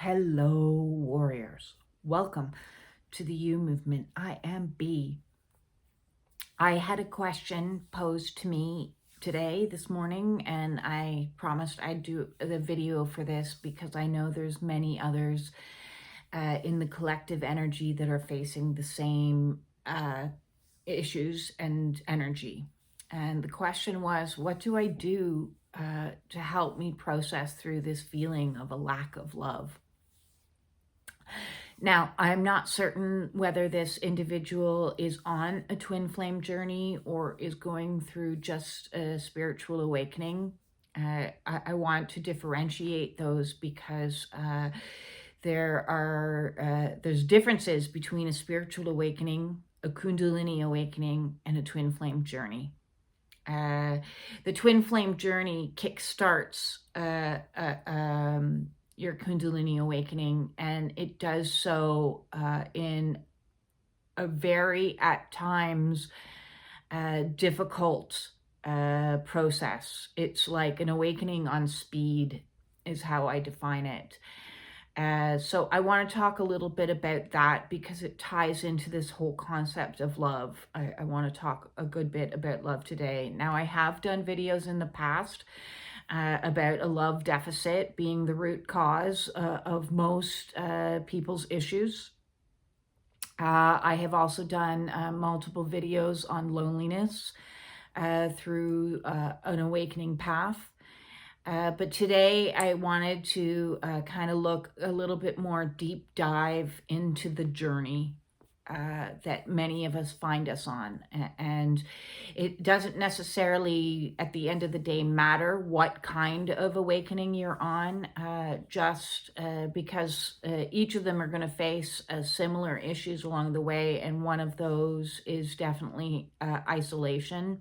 Hello, warriors. Welcome to the U Movement. I am B. I had a question posed to me this morning, and I promised I'd do the video for this because I know there's many others in the collective energy that are facing the same issues and energy. And the question was, what do I do to help me process through this feeling of a lack of love? Now, I'm not certain whether this individual is on a twin flame journey or is going through just a spiritual awakening. I want to differentiate those because there's differences between a spiritual awakening, a Kundalini awakening, and a twin flame journey. The twin flame journey kickstarts your Kundalini awakening, and it does so in a very, at times, difficult process. It's like an awakening on speed is how I define it. So I want to talk a little bit about that because it ties into this whole concept of love. I want to talk a good bit about love today. Now, I have done videos in the past about a love deficit being the root cause of most people's issues. I have also done multiple videos on loneliness through an awakening path. But today I wanted to kind of look a little bit more deep dive into the journey that many of us find us on. And it doesn't necessarily, at the end of the day, matter what kind of awakening you're on, just because each of them are going to face similar issues along the way. And one of those is definitely isolation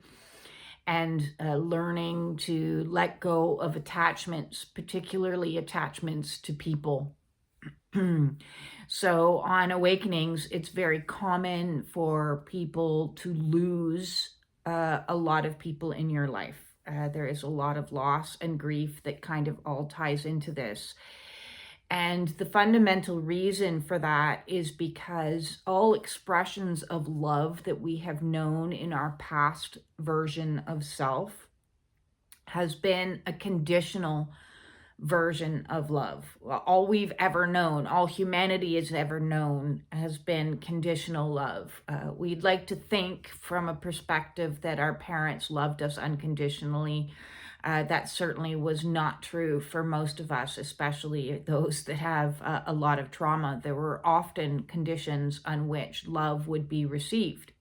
and learning to let go of attachments, particularly attachments to people. So on awakenings, it's very common for people to lose a lot of people in your life. There is a lot of loss and grief that kind of all ties into this. And the fundamental reason for that is because all expressions of love that we have known in our past version of self has been a conditional version of love. All we've ever known, all humanity has ever known, has been conditional love. We'd like to think from a perspective that our parents loved us unconditionally. That certainly was not true for most of us, especially those that have a lot of trauma. There were often conditions on which love would be received.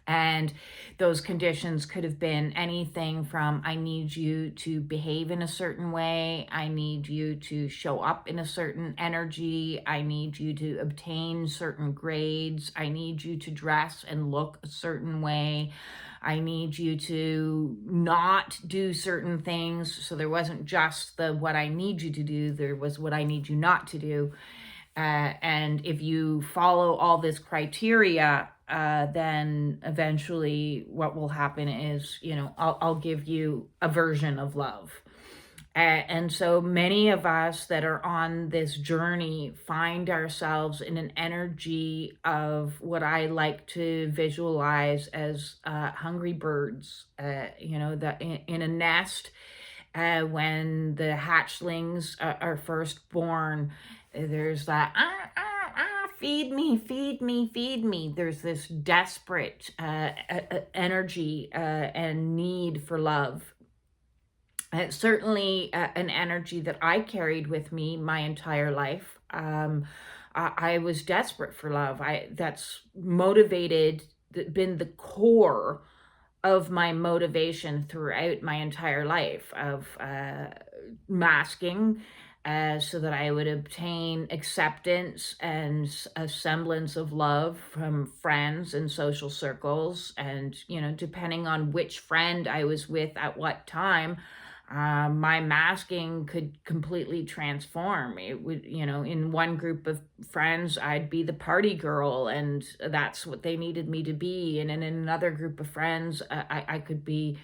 And those conditions could have been anything from, I need you to behave in a certain way, I need you to show up in a certain energy, I need you to obtain certain grades, I need you to dress and look a certain way, I need you to not do certain things. So there wasn't just the what I need you to do, there was what I need you not to do. And if you follow all this criteria, then eventually what will happen is, I'll give you a version of love. And so many of us that are on this journey find ourselves in an energy of what I like to visualize as hungry birds, that in a nest, when the hatchlings are first born, there's that, feed me, feed me, feed me. There's this desperate energy and need for love. It's certainly an energy that I carried with me my entire life. I was desperate for love. That's motivated, been the core of my motivation throughout my entire life of masking so that I would obtain acceptance and a semblance of love from friends and social circles. And, depending on which friend I was with at what time, my masking could completely transform. It would, in one group of friends, I'd be the party girl, and that's what they needed me to be. And in another group of friends, I could be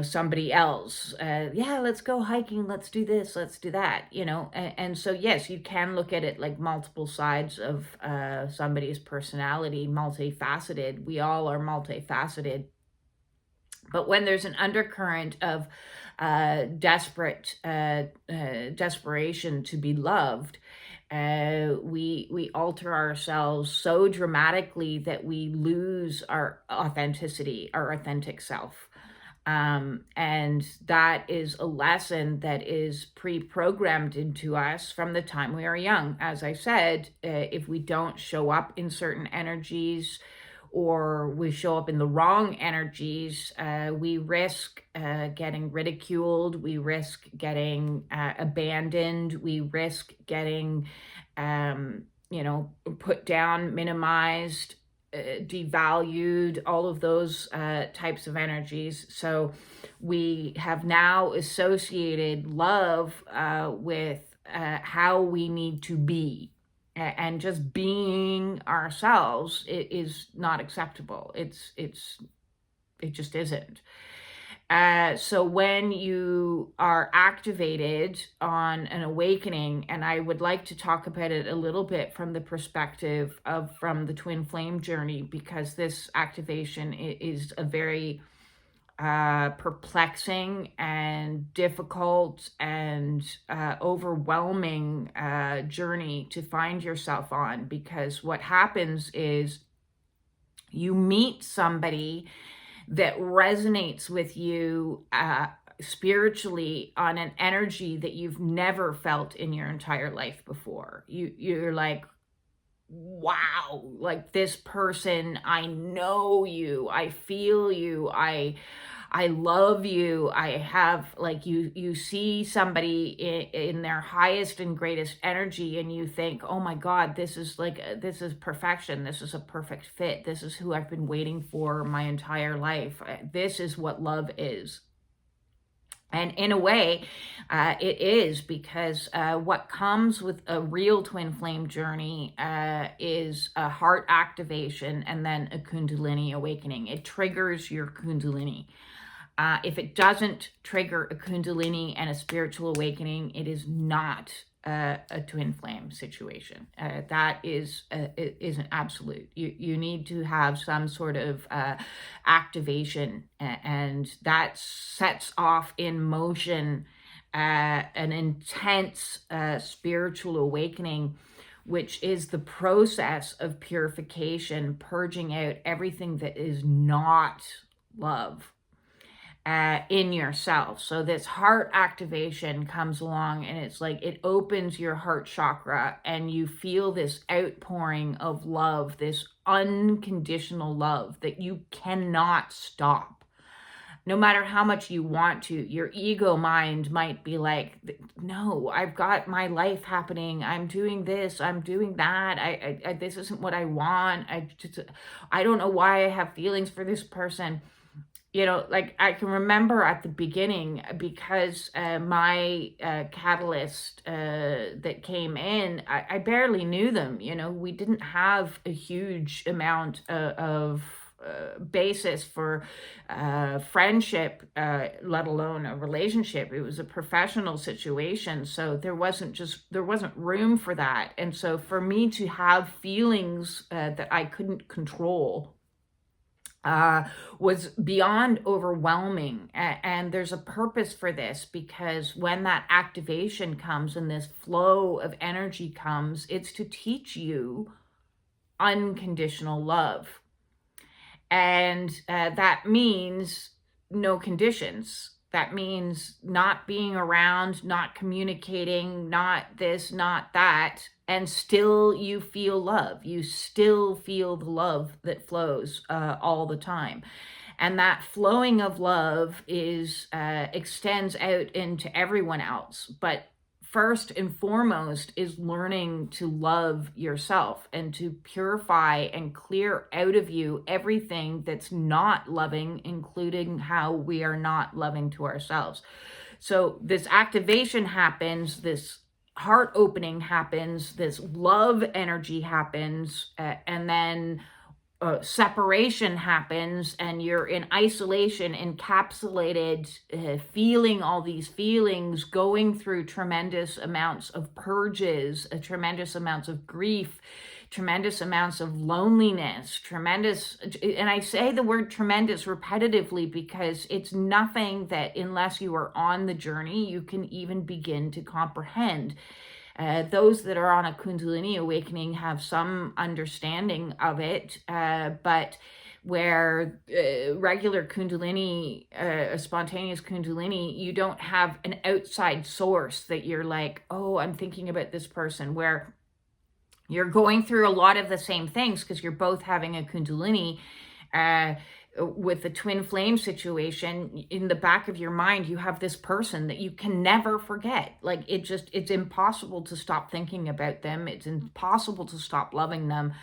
somebody else. Yeah, let's go hiking. Let's do this. Let's do that. And so, yes, you can look at it like multiple sides of somebody's personality, multifaceted. We all are multifaceted. But when there's an undercurrent of desperation to be loved, we alter ourselves so dramatically that we lose our authenticity, our authentic self. And that is a lesson that is pre-programmed into us from the time we are young. As I said, if we don't show up in certain energies, or we show up in the wrong energies, we risk getting ridiculed, we risk getting abandoned, we risk getting, put down, minimized, devalued, all of those types of energies. So we have now associated love with how we need to be. And just being ourselves is not acceptable. It just isn't. So when you are activated on an awakening, and I would like to talk about it a little bit from the perspective from the twin flame journey, because this activation is a very perplexing and difficult and overwhelming journey to find yourself on, because what happens is you meet somebody that resonates with you spiritually on an energy that you've never felt in your entire life before. You're like, wow, like this person, I know you, I feel you, I love you. I have, like, you see somebody in their highest and greatest energy, and you think, oh my God, this is perfection. This is a perfect fit. This is who I've been waiting for my entire life. This is what love is. And in a way, it is, because what comes with a real twin flame journey is a heart activation and then a Kundalini awakening. It triggers your Kundalini. If it doesn't trigger a Kundalini and a spiritual awakening, it is not a twin flame situation. That is an absolute. You need to have some sort of activation, and that sets off in motion an intense spiritual awakening, which is the process of purification, purging out everything that is not love in yourself. So this heart activation comes along, and it's like it opens your heart chakra, and you feel this outpouring of love, this unconditional love that you cannot stop. No matter how much you want to, your ego mind might be like, no, I've got my life happening. I'm doing this, I'm doing that. I this isn't what I want. I don't know why I have feelings for this person. Like I can remember at the beginning, because my catalyst that came in, I barely knew them. We didn't have a huge amount of basis for friendship, let alone a relationship. It was a professional situation. So there wasn't room for that. And so for me to have feelings that I couldn't control was beyond overwhelming. And there's a purpose for this, because when that activation comes and this flow of energy comes, it's to teach you unconditional love. And that means no conditions. That means not being around, not communicating, not this, not that, and still you feel love. You still feel the love that flows all the time. And that flowing of love extends out into everyone else. But first and foremost is learning to love yourself and to purify and clear out of you everything that's not loving, including how we are not loving to ourselves. So this activation happens, this heart opening happens, this love energy happens, and then separation happens and you're in isolation, encapsulated, feeling all these feelings, going through tremendous amounts of purges, tremendous amounts of grief, tremendous amounts of loneliness, tremendous, and I say the word tremendous repetitively because it's nothing that, unless you are on the journey, you can even begin to comprehend. Those that are on a Kundalini awakening have some understanding of it, but where regular Kundalini, spontaneous Kundalini, you don't have an outside source that you're like, oh, I'm thinking about this person, where you're going through a lot of the same things because you're both having a Kundalini. With the twin flame situation, in the back of your mind, you have this person that you can never forget. Like, it's impossible to stop thinking about them. It's impossible to stop loving them.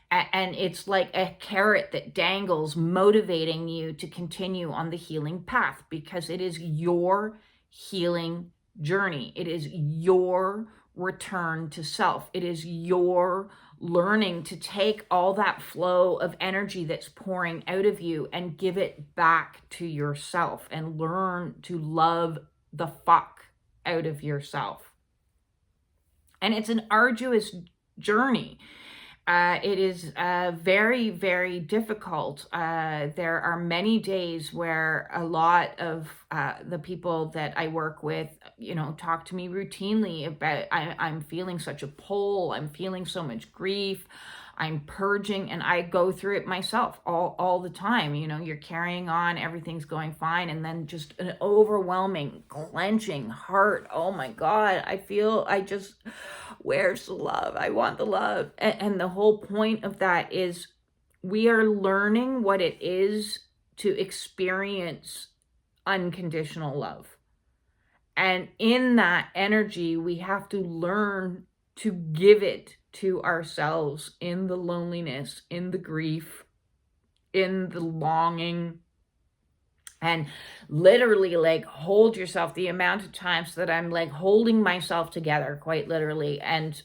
And it's like a carrot that dangles, motivating you to continue on the healing path, because it is your healing journey. It is your return to self. It is your learning to take all that flow of energy that's pouring out of you and give it back to yourself, and learn to love the fuck out of yourself. And it's an arduous journey. It is very, very difficult. There are many days where a lot of the people that I work with, talk to me routinely about, I'm feeling such a pull, I'm feeling so much grief, I'm purging, and I go through it myself all the time. You're carrying on, everything's going fine, and then just an overwhelming, clenching heart. Oh my God, where's the love? I want the love. And the whole point of that is we are learning what it is to experience unconditional love. And in that energy, we have to learn to give it to ourselves in the loneliness, in the grief, in the longing, and literally, like, hold yourself. The amount of times that I'm like holding myself together, quite literally, and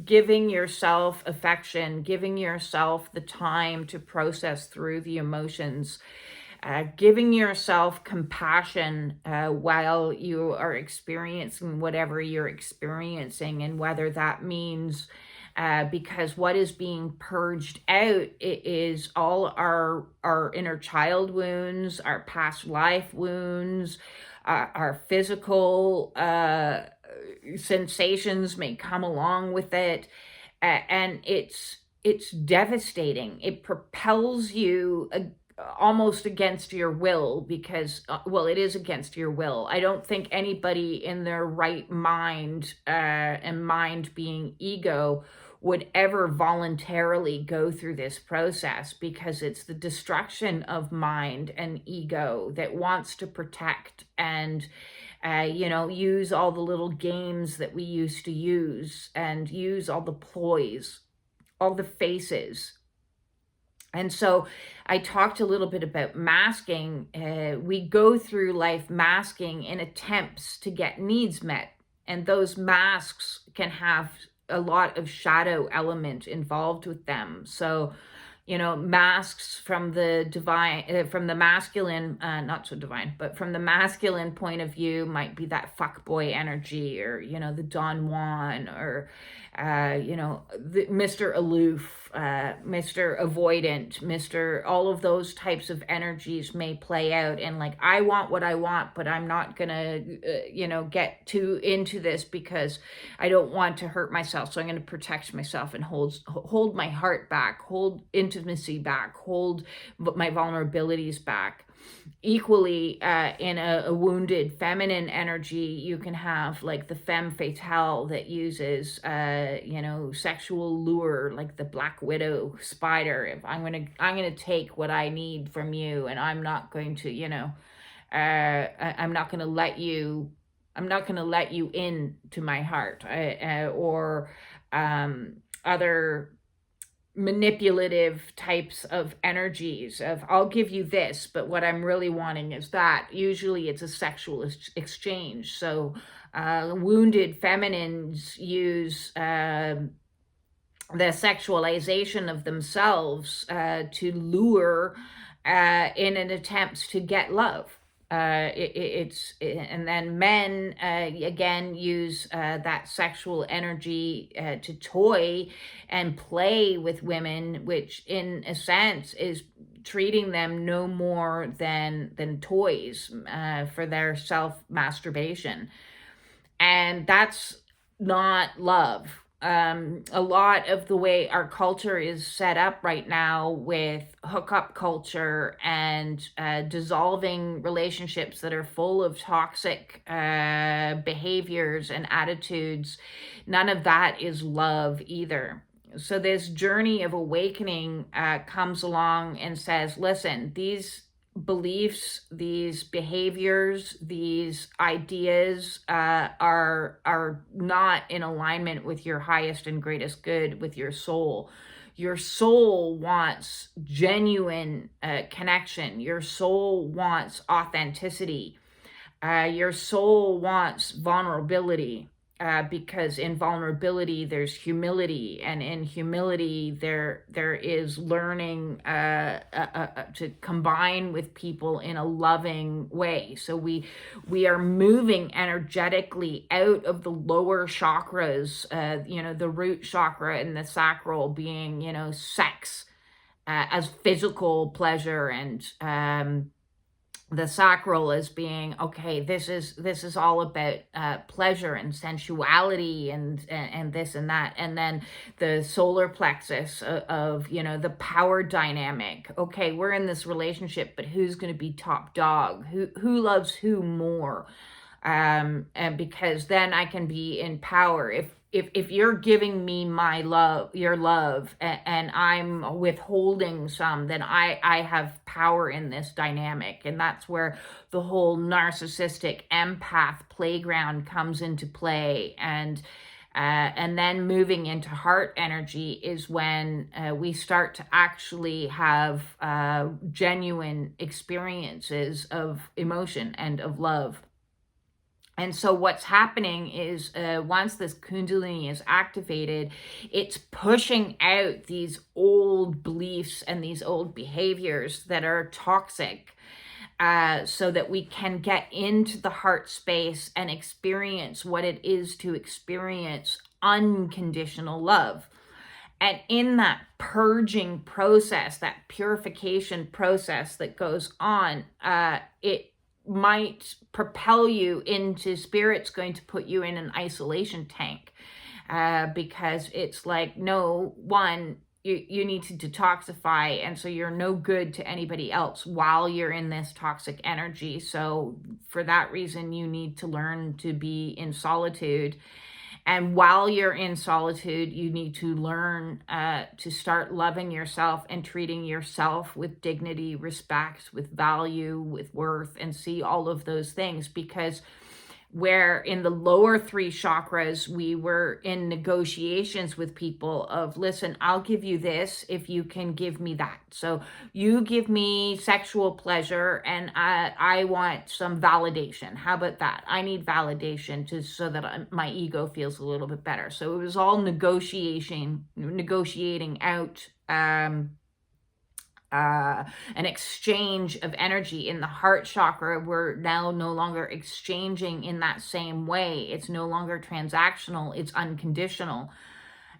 giving yourself affection, giving yourself the time to process through the emotions, giving yourself compassion while you are experiencing whatever you're experiencing, and whether that means, because what is being purged out is all our inner child wounds, our past life wounds, our physical sensations may come along with it, and it's devastating. It propels you almost against your will, because it is against your will. I don't think anybody in their right mind, and mind being ego, would ever voluntarily go through this process, because it's the destruction of mind and ego that wants to protect and use all the little games that we used to use, and use all the ploys, all the faces. And so I talked a little bit about masking. We go through life masking in attempts to get needs met. And those masks can have a lot of shadow element involved with them. So, masks from the divine, from the masculine, not so divine, but from the masculine point of view might be that fuckboy energy, or, the Don Juan, or, the Mr. Aloof, Mr. Avoidant, all of those types of energies may play out. And like, I want what I want, but I'm not gonna, get too into this because I don't want to hurt myself. So I'm going to protect myself and hold my heart back, hold intimacy back, hold my vulnerabilities back. Equally, in a wounded feminine energy, you can have like the femme fatale that uses, sexual lure, like the black widow spider. If I'm gonna take what I need from you, and I'm not going to, I'm not gonna let you in to my heart, or other manipulative types of energies of, I'll give you this, but what I'm really wanting is that. Usually it's a sexual exchange. So wounded feminines use the sexualization of themselves to lure in an attempt to get love. And then men again use that sexual energy to toy and play with women, which in a sense is treating them no more than toys for their self masturbation, and that's not love. A lot of the way our culture is set up right now with hookup culture and dissolving relationships that are full of toxic behaviors and attitudes, none of that is love either. So this journey of awakening comes along and says, listen, these beliefs, these behaviors, these ideas are not in alignment with your highest and greatest good, with your soul. Your soul wants genuine connection. Your soul wants authenticity. Your soul wants vulnerability. Because in vulnerability there's humility, and in humility there is learning to combine with people in a loving way. So we are moving energetically out of the lower chakras, the root chakra and the sacral being, sex as physical pleasure, and the sacral as being, okay, this is all about pleasure and sensuality and this and that. And then the solar plexus of the power dynamic. Okay, we're in this relationship, but who's going to be top dog? Who loves who more? And because then I can be in power. If you're giving me my love, your love, and I'm withholding some, then I have power in this dynamic. And that's where the whole narcissistic empath playground comes into play. And then moving into heart energy is when we start to actually have genuine experiences of emotion and of love. And so what's happening is once this Kundalini is activated, it's pushing out these old beliefs and these old behaviors that are toxic, so that we can get into the heart space and experience what it is to experience unconditional love. And in that purging process, that purification process that goes on, it might propel you into spirit's going to put you in an isolation tank, because it's like, no, one, you need to detoxify, and so you're no good to anybody else while you're in this toxic energy. So for that reason, you need to learn to be in solitude. And while you're in solitude, you need to learn to start loving yourself and treating yourself with dignity, respect, with value, with worth, and see all of those things. Because where in the lower three chakras, we were in negotiations with people of, listen, I'll give you this if you can give me that. So you give me sexual pleasure and I want some validation. How about that? I need validation so that my ego feels a little bit better. So it was all negotiating out an exchange of energy. In the heart chakra, we're now no longer exchanging in that same way. It's no longer transactional, it's unconditional.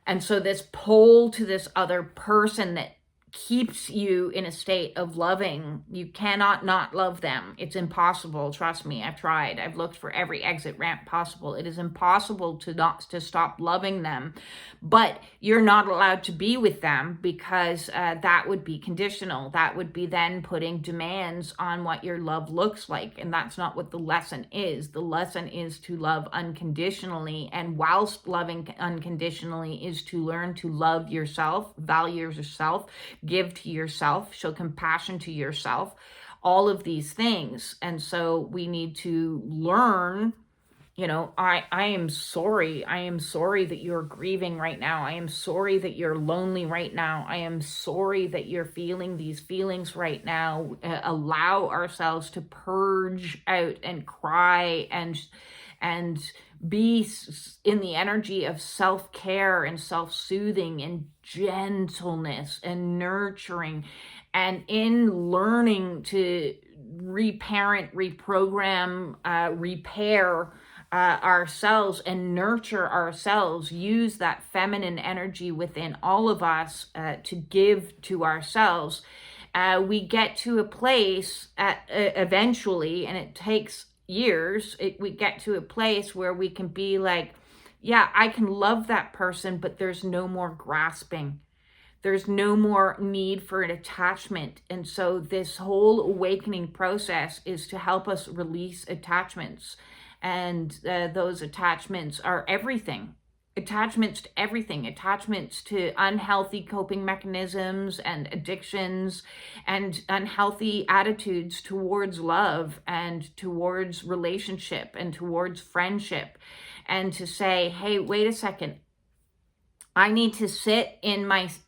And so this pull to this other person that keeps you in a state of loving, you cannot not love them. It's impossible. Trust me, I've tried. I've looked for every exit ramp possible. It is impossible to stop loving them, but you're not allowed to be with them, because that would be conditional. That would be then putting demands on what your love looks like, and that's not what the lesson is. The lesson is to love unconditionally, and whilst loving unconditionally is to learn to love yourself, value yourself, give to yourself, show compassion to yourself, all of these things. And so we need to learn, I am sorry. I am sorry that you're grieving right now. I am sorry that you're lonely right now. I am sorry that you're feeling these feelings right now. Allow ourselves to purge out and cry and be in the energy of self-care and self-soothing and gentleness and nurturing, and in learning to reparent, reprogram, repair ourselves and nurture ourselves, use that feminine energy within all of us to give to ourselves. We get to a place eventually, and it takes years, we get to a place where we can be like, yeah, I can love that person, but there's no more grasping. There's no more need for an attachment. And so this whole awakening process is to help us release attachments. And those attachments are everything. Attachments to everything, attachments to unhealthy coping mechanisms and addictions and unhealthy attitudes towards love and towards relationship and towards friendship. And to say, hey, wait a second, I need to sit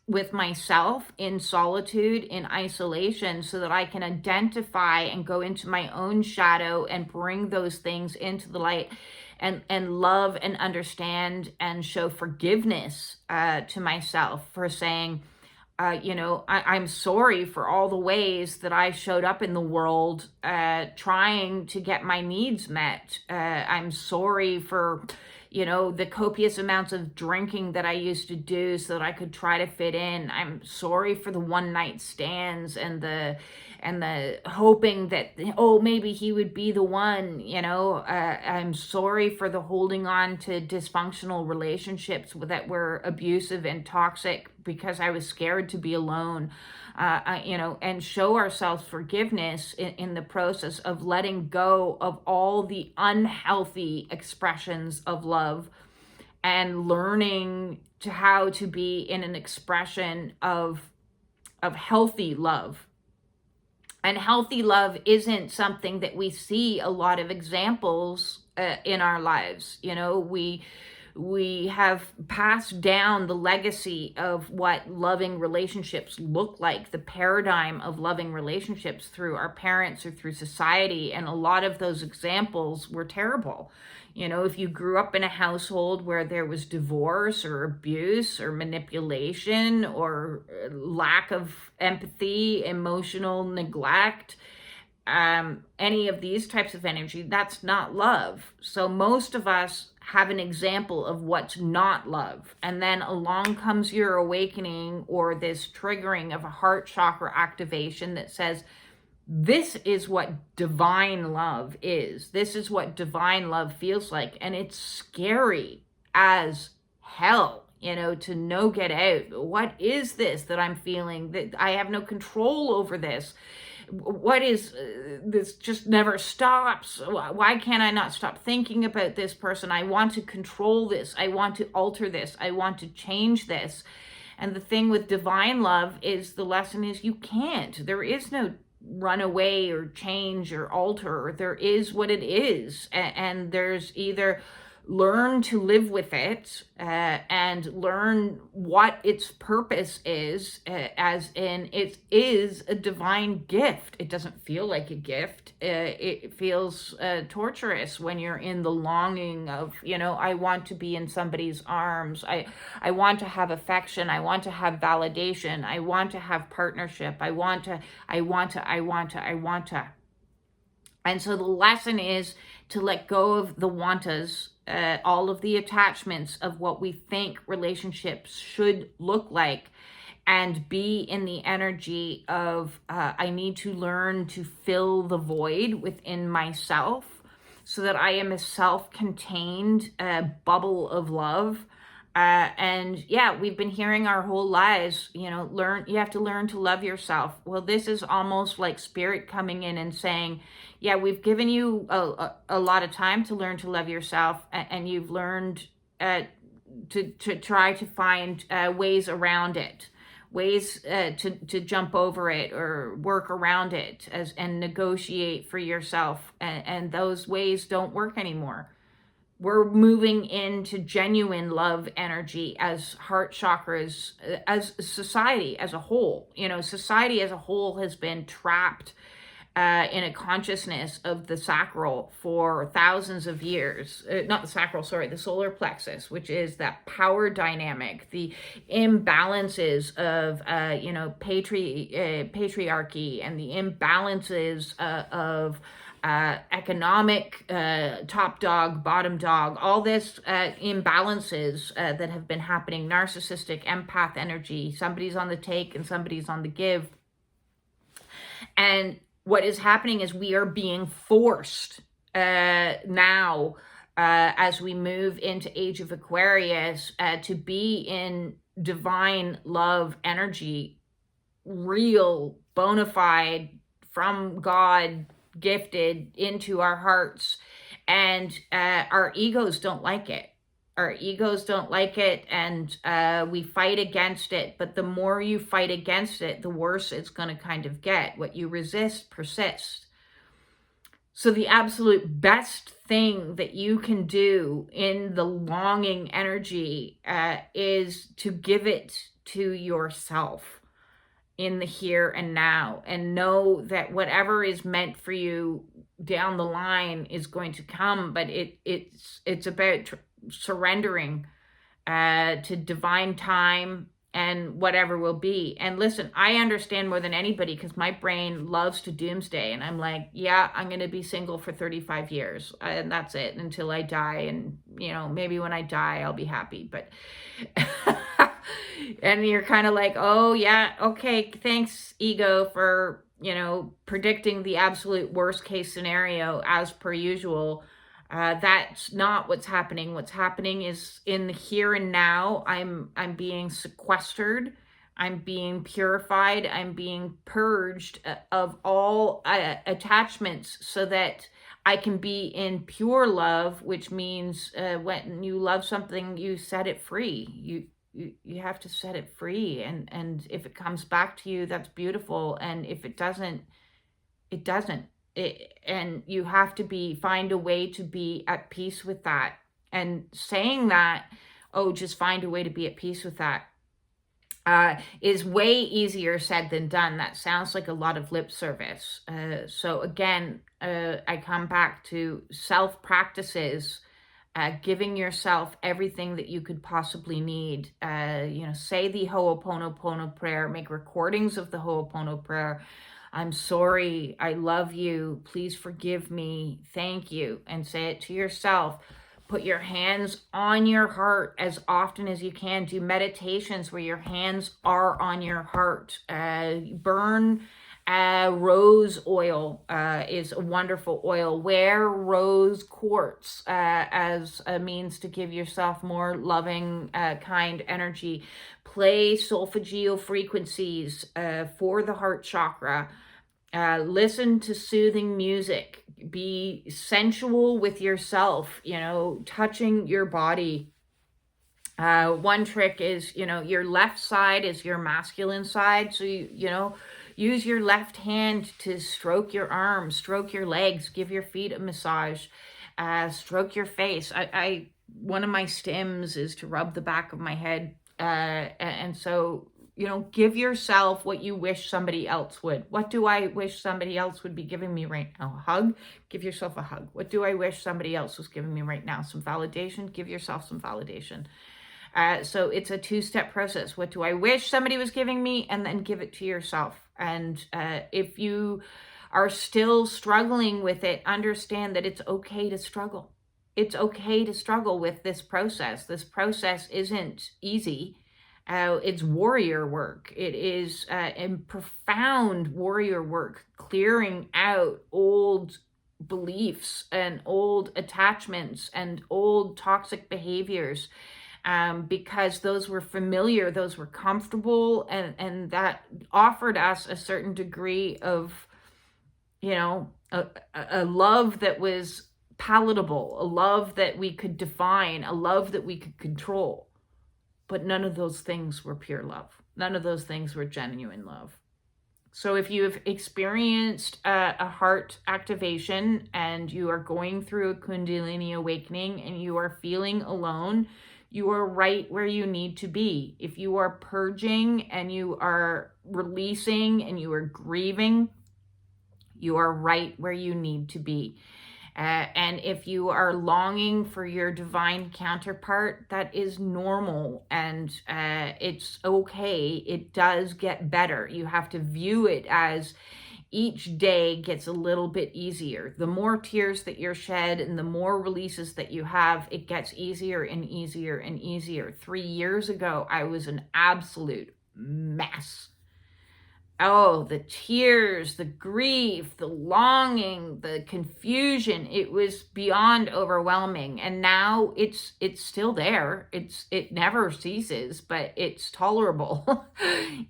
with myself in solitude, in isolation, so that I can identify and go into my own shadow and bring those things into the light, and love and understand and show forgiveness to myself for saying, I'm sorry for all the ways that I showed up in the world trying to get my needs met. I'm sorry for, the copious amounts of drinking that I used to do so that I could try to fit in. I'm sorry for the one night stands and the hoping that, oh, maybe he would be the one, I'm sorry for the holding on to dysfunctional relationships that were abusive and toxic because I was scared to be alone, and show ourselves forgiveness in the process of letting go of all the unhealthy expressions of love and learning how to be in an expression of healthy love. And healthy love isn't something that we see a lot of examples in our lives. We have passed down the legacy of what loving relationships look like, the paradigm of loving relationships through our parents or through society. And a lot of those examples were terrible. If you grew up in a household where there was divorce or abuse or manipulation or lack of empathy, emotional neglect, any of these types of energy, that's not love. So most of us have an example of what's not love. And then along comes your awakening or this triggering of a heart chakra activation that says, this is what divine love is. This is what divine love feels like. And it's scary as hell, to get out. What is this that I'm feeling? That I have no control over this. What is this? Just never stops. Why can't I not stop thinking about this person? I want to control this. I want to alter this. I want to change this. And the thing with divine love is the lesson is you can't. There is no run away or change or alter. There is what it is. And there's either learn to live with it and learn what its purpose is, as in it is a divine gift. It doesn't feel like a gift. It feels torturous when you're in the longing of, I want to be in somebody's arms. I want to have affection. I want to have validation. I want to have partnership. I want to. And so the lesson is to let go of the wantas, all of the attachments of what we think relationships should look like, and be in the energy of I need to learn to fill the void within myself so that I am a self-contained bubble of love. And yeah, we've been hearing our whole lives, you have to learn to love yourself. Well, this is almost like spirit coming in and saying, yeah, we've given you a lot of time to learn to love yourself, and you've learned to try to find ways around it, ways to jump over it or work around it and negotiate for yourself. And those ways don't work anymore. We're moving into genuine love energy as heart chakras, as society as a whole. Society as a whole has been trapped in a consciousness of the sacral for thousands of years. Not the sacral, sorry, the solar plexus, which is that power dynamic, the imbalances of, patriarchy, and the imbalances of economic, top dog, bottom dog, all this imbalances that have been happening, narcissistic, empath energy, somebody's on the take and somebody's on the give. And what is happening is we are being forced now, as we move into Age of Aquarius, to be in divine love energy, real, bona fide, from God gifted into our hearts. And our egos don't like it. Our egos don't like it, and we fight against it. But the more you fight against it, the worse it's going to kind of get. What you resist persists. So the absolute best thing that you can do in the longing energy is to give it to yourself in the here and now, and know that whatever is meant for you down the line is going to come. But it's about surrendering to divine time and whatever will be. And listen, I understand more than anybody, because my brain loves to doomsday, and I'm like, yeah, I'm going to be single for 35 years and that's it, until I die. And maybe when I die I'll be happy. But and you're kind of like, oh yeah, okay, thanks ego for predicting the absolute worst case scenario as per usual. That's not what's happening. What's happening is in the here and now. I'm being sequestered. I'm being purified. I'm being purged of all attachments, so that I can be in pure love, which means when you love something, you set it free. You have to set it free, and if it comes back to you, that's beautiful, and if it doesn't, it doesn't. And you have to find a way to be at peace with that. And saying that, oh, just find a way to be at peace with that, is way easier said than done. That sounds like a lot of lip service. So again, I come back to self practices, giving yourself everything that you could possibly need. Say the Ho'oponopono prayer, make recordings of the Ho'oponopono prayer. I'm sorry, I love you, please forgive me, thank you, and say it to yourself. Put your hands on your heart as often as you can. Do meditations where your hands are on your heart. Burn rose oil is a wonderful oil. Wear rose quartz as a means to give yourself more loving, kind energy. Play solfeggio frequencies for the heart chakra. Listen to soothing music. Be sensual with yourself, touching your body. One trick is, your left side is your masculine side. So, use your left hand to stroke your arms, stroke your legs, give your feet a massage, stroke your face. One of my stims is to rub the back of my head. And so, give yourself what you wish somebody else would. What do I wish somebody else would be giving me right now? A hug? Give yourself a hug. What do I wish somebody else was giving me right now? Some validation? Give yourself some validation. So it's a two-step process. What do I wish somebody was giving me? And then give it to yourself. And if you are still struggling with it, understand that it's okay to struggle. It's okay to struggle with this process. This process isn't easy. It's warrior work. It is profound warrior work, clearing out old beliefs and old attachments and old toxic behaviors, because those were familiar, those were comfortable, and that offered us a certain degree of, a love that was palatable, a love that we could define, a love that we could control. But none of those things were pure love. None of those things were genuine love. So if you've experienced a heart activation and you are going through a Kundalini awakening and you are feeling alone, you are right where you need to be. If you are purging and you are releasing and you are grieving, You are right where you need to be. And if you are longing for your divine counterpart, that is normal, and it's okay. It does get better. You have to view it as each day gets a little bit easier. The more tears that you're shed and the more releases that you have, it gets easier and easier and easier. 3 years ago, I was an absolute mess. Oh, the tears, the grief, the longing, the confusion, it was beyond overwhelming. And now it's still there. It never ceases, but it's tolerable.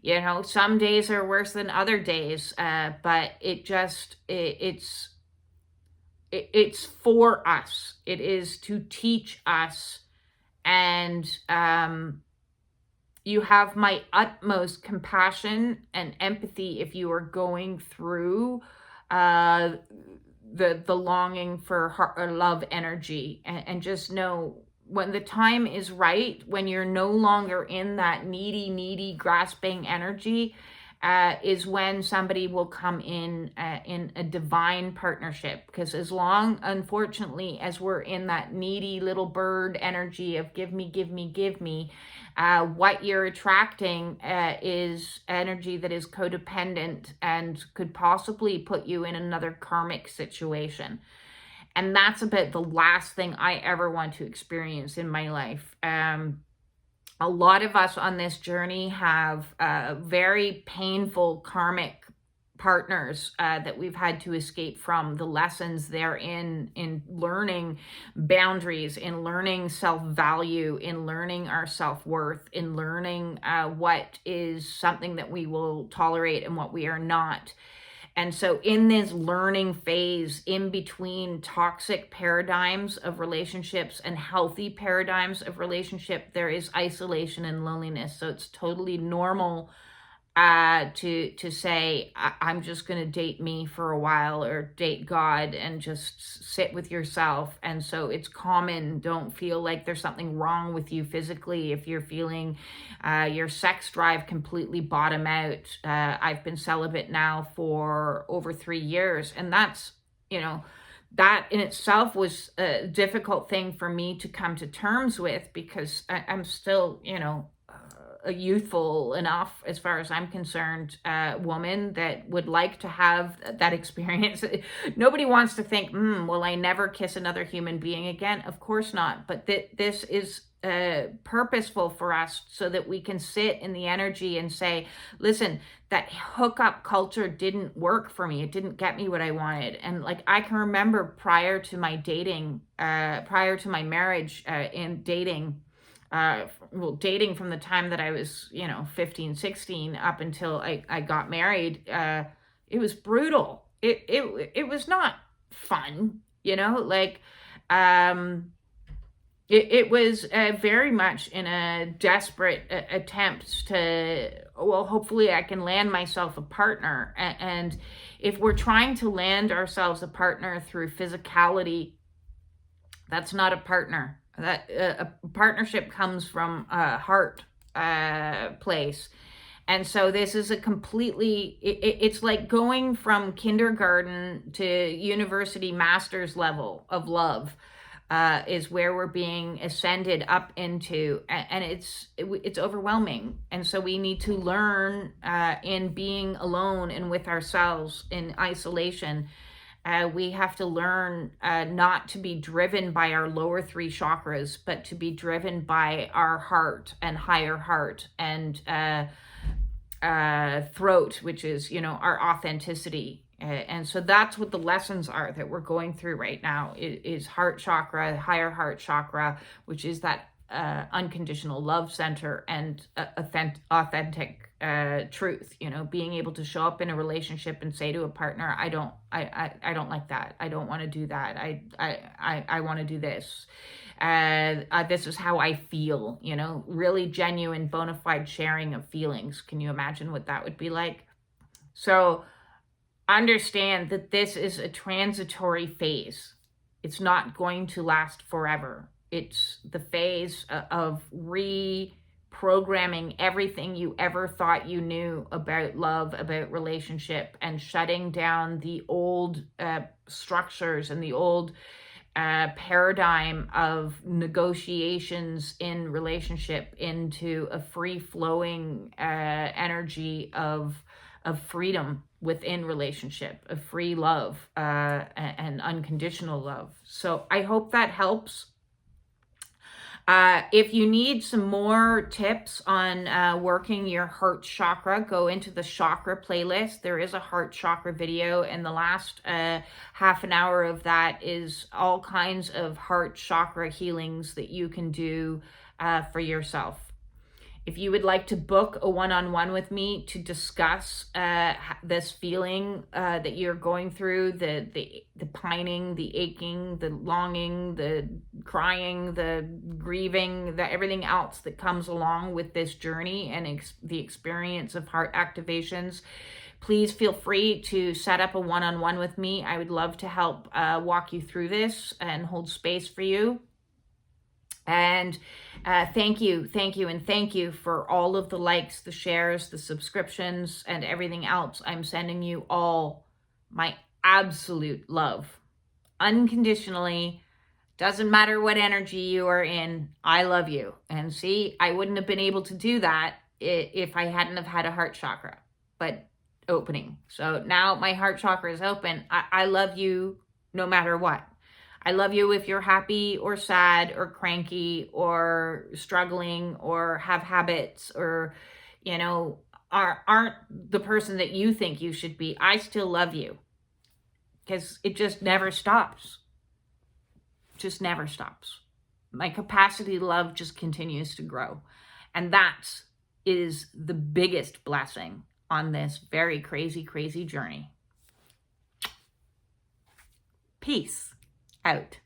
You know, some days are worse than other days, but it's for us. It is to teach us, and you have my utmost compassion and empathy if you are going through the longing for heart or love energy, and just know when the time is right, when you're no longer in that needy grasping energy, is when somebody will come in a divine partnership. Because as long, unfortunately, as we're in that needy little bird energy of give me, give me, give me, what you're attracting is energy that is codependent and could possibly put you in another karmic situation. And that's about the last thing I ever want to experience in my life. A lot of us on this journey have very painful karmic partners that we've had to escape from. The lessons they're in learning boundaries, in learning self-value, in learning our self-worth, in learning what is something that we will tolerate and what we are not. And so in this learning phase, in between toxic paradigms of relationships and healthy paradigms of relationship, there is isolation and loneliness. So it's totally normal to say, I'm just going to date me for a while, or date God and just sit with yourself. And so it's common. Don't feel like there's something wrong with you physically if you're feeling your sex drive completely bottom out. I've been celibate now for over 3 years, and that's, you know, that in itself was a difficult thing for me to come to terms with, because I'm still, you know, a youthful enough, as far as I'm concerned, woman that would like to have that experience. Nobody wants to think, will I never kiss another human being again? Of course not. But this is purposeful for us, so that we can sit in the energy and say, listen, that hookup culture didn't work for me. It didn't get me what I wanted. And like, I can remember prior to my dating, prior to my marriage, in dating, dating from the time that I was, 15, 16 up until I got married, it was brutal. It was not fun, like, it was very much in a desperate attempt to, well, hopefully I can land myself a partner. And if we're trying to land ourselves a partner through physicality, that's not a partner. That a partnership comes from a heart place. And so this is a completely, it's like going from kindergarten to university master's level of love, is where we're being ascended up into, and it's overwhelming. And so we need to learn in being alone and with ourselves in isolation. We have to learn not to be driven by our lower 3 chakras, but to be driven by our heart and higher heart and throat, which is, our authenticity. And so that's what the lessons are that we're going through right now, is heart chakra, higher heart chakra, which is that unconditional love center, and authentic truth, being able to show up in a relationship and say to a partner, I don't like that. I don't want to do that. I want to do this. This is how I feel, really genuine, bona fide sharing of feelings. Can you imagine what that would be like? So understand that this is a transitory phase. It's not going to last forever. It's the phase of reprogramming reprogramming everything you ever thought you knew about love, about relationship, and shutting down the old structures and the old paradigm of negotiations in relationship into a free-flowing energy of freedom within relationship, of free love and unconditional love. So I hope that helps. If you need some more tips on working your heart chakra, go into the chakra playlist. There is a heart chakra video, and the last half an hour of that is all kinds of heart chakra healings that you can do for yourself. If you would like to book a one-on-one with me to discuss this feeling that you're going through, the pining, the aching, the longing, the crying, the grieving, everything else that comes along with this journey and the experience of heart activations, please feel free to set up a one-on-one with me. I would love to help walk you through this and hold space for you. And thank you for all of the likes, the shares, the subscriptions, and everything else. I'm sending you all my absolute love. Unconditionally. Doesn't matter what energy you are in. I love you. And see, I wouldn't have been able to do that if I hadn't have had a heart chakra but opening. So now my heart chakra is open. I love you no matter what. I love you if you're happy or sad or cranky or struggling or have habits or, you know, aren't the person that you think you should be. I still love you because it just never stops. Just never stops. My capacity to love just continues to grow. And that is the biggest blessing on this very crazy, crazy journey. Peace out.